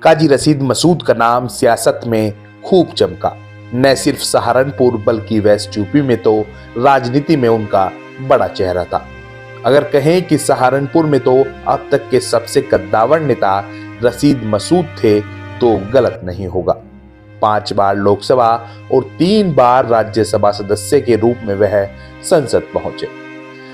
काजी रशीद मसूद का नाम सियासत में खूब चमका। न सिर्फ सहारनपुर बल्कि वेस्ट यूपी में तो राजनीति में उनका बड़ा चेहरा था। अगर कहें कि सहारनपुर में तो अब तक के सबसे कद्दावर नेता रशीद मसूद थे तो गलत नहीं होगा। 5 बार लोकसभा और 3 बार राज्यसभा सदस्य के रूप में वह संसद पहुंचे।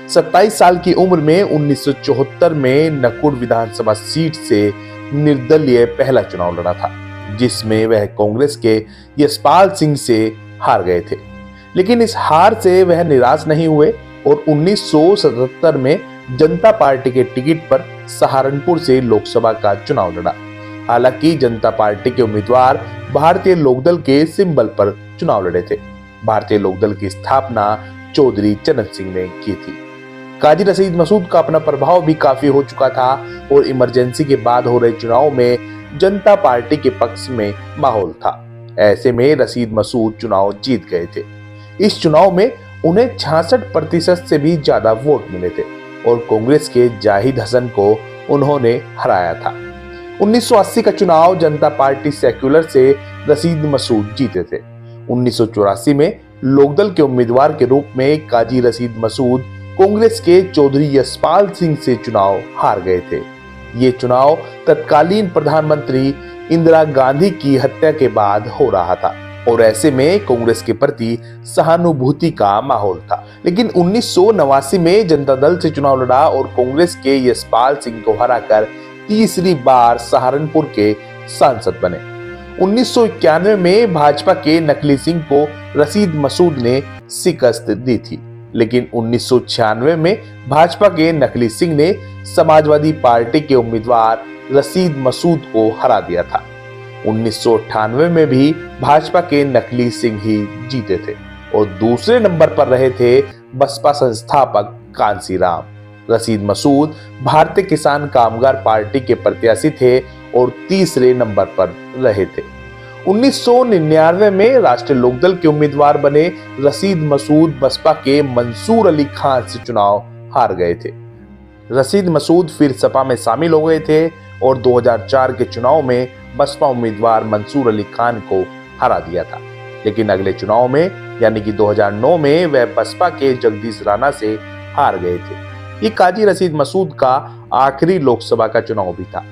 27 साल की उम्र में 1974 में नकुड़ विधानसभा सीट से निर्दलीय पहला चुनाव लड़ा था, जिसमें वह कांग्रेस के यशपाल सिंह से हार गए थे। लेकिन इस हार से वह निराश नहीं हुए और 1977 में जनता पार्टी के टिकट पर सहारनपुर से लोकसभा का चुनाव लड़ा। हालांकि जनता पार्टी के उम्मीदवार भारतीय लोकदल के सिंबल पर चुनाव लड़े थे। भारतीय लोकदल की स्थापना चौधरी चरण सिंह ने की थी। काजी रशीद मसूद का अपना प्रभाव भी काफी हो चुका था और इमरजेंसी के बाद हो रहे चुनाव में जनता पार्टी के पक्ष में माहौल था। ऐसे में रशीद मसूद चुनाव जीत गए थे। इस चुनाव में उन्हें 66% से भी ज्यादा वोट मिले थे और कांग्रेस के जाहिद हसन को उन्होंने हराया था। 1980 का चुनाव जनता पार्टी सेक्युलर से रशीद मसूद जीते थे। 1984 में लोकदल के उम्मीदवार के रूप में काजी रशीद मसूद कांग्रेस के चौधरी यशपाल सिंह से चुनाव हार गए थे। ये चुनाव तत्कालीन प्रधानमंत्री इंदिरा गांधी की हत्या के बाद हो रहा था और ऐसे में कांग्रेस के प्रति सहानुभूति का माहौल था। लेकिन 1989 में जनता दल से चुनाव लड़ा और कांग्रेस के यशपाल सिंह को हराकर तीसरी बार सहारनपुर के सांसद बने। 1991 में भाजपा के नकली सिंह को रशीद मसूद ने शिकस्त दी थी, लेकिन 1996 में भाजपा के नकली सिंह ने समाजवादी पार्टी के उम्मीदवार रशीद मसूद को हरा दिया था। 1998 में भी भाजपा के नकली सिंह ही जीते थे और दूसरे नंबर पर रहे थे बसपा संस्थापक कांसीराम। रशीद मसूद भारतीय किसान कामगार पार्टी के प्रत्याशी थे और तीसरे नंबर पर रहे थे। 1999 में राष्ट्रीय लोकदल के उम्मीदवार बने रशीद मसूद बसपा के मंसूर अली खान से चुनाव हार गए थे। रशीद मसूद फिर सपा में शामिल हो गए थे और 2004 के चुनाव में बसपा उम्मीदवार मंसूर अली खान को हरा दिया था। लेकिन अगले चुनाव में यानी कि 2009 में वह बसपा के जगदीश राणा से हार गए थे। ये काजी रशीद मसूद का आखिरी लोकसभा का चुनाव भी था।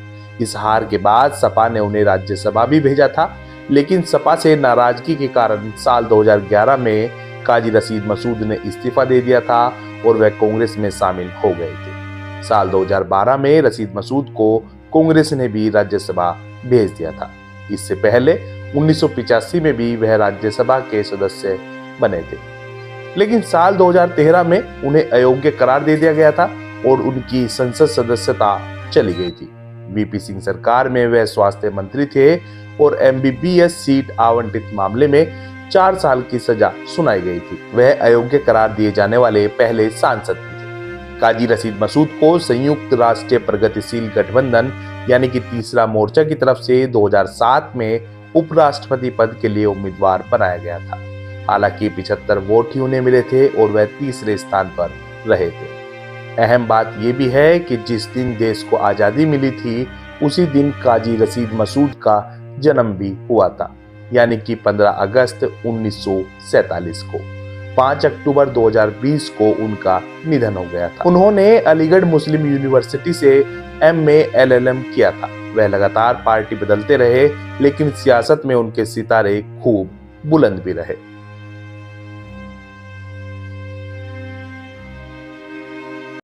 इस हार के बाद सपा ने उन्हें राज्यसभा भी भेजा था, लेकिन सपा से नाराजगी के कारण साल 2011 में काजी रशीद मसूद ने इस्तीफा दे दिया था और वह कांग्रेस में शामिल हो गए थे। साल 2012 में रशीद मसूद को कांग्रेस ने भी राज्यसभा भेज दिया था। इससे पहले 1985 में भी वह राज्यसभा के सदस्य बने थे, लेकिन साल 2013 में उन्हें अयोग्य करार दे दिया गया था और उनकी संसद सदस्यता चली गई थी। वीपी सिंह सरकार में वह स्वास्थ्य मंत्री थे और एमबीबीएस सीट आवंटित मामले में 4 साल की सजा सुनाई गई थी। वह अयोग्य करार दिए जाने वाले पहले सांसद भी थे। काजी रशीद मसूद को संयुक्त राष्ट्रीय प्रगतिशील गठबंधन यानी कि तीसरा मोर्चा की तरफ से 2007 में उपराष्ट्रपति पद के लिए उम्मीदवार बनाया गया था। हालांकि 75 वोट ही उन्हें मिले थे और वह तीसरे स्थान पर रहे थे। अहम बात यह भी है कि जिस दिन देश को आजादी मिली थी उसी दिन काजी रशीद मसूद का जन्म भी हुआ था, यानी कि 15 अगस्त 1947 को। 5 अक्टूबर 2020 को उनका निधन हो गया था। उन्होंने अलीगढ़ मुस्लिम यूनिवर्सिटी से MA LLM किया था। वह लगातार पार्टी बदलते रहे, लेकिन सियासत में उनके सितारे खूब बुलंद भी रहे।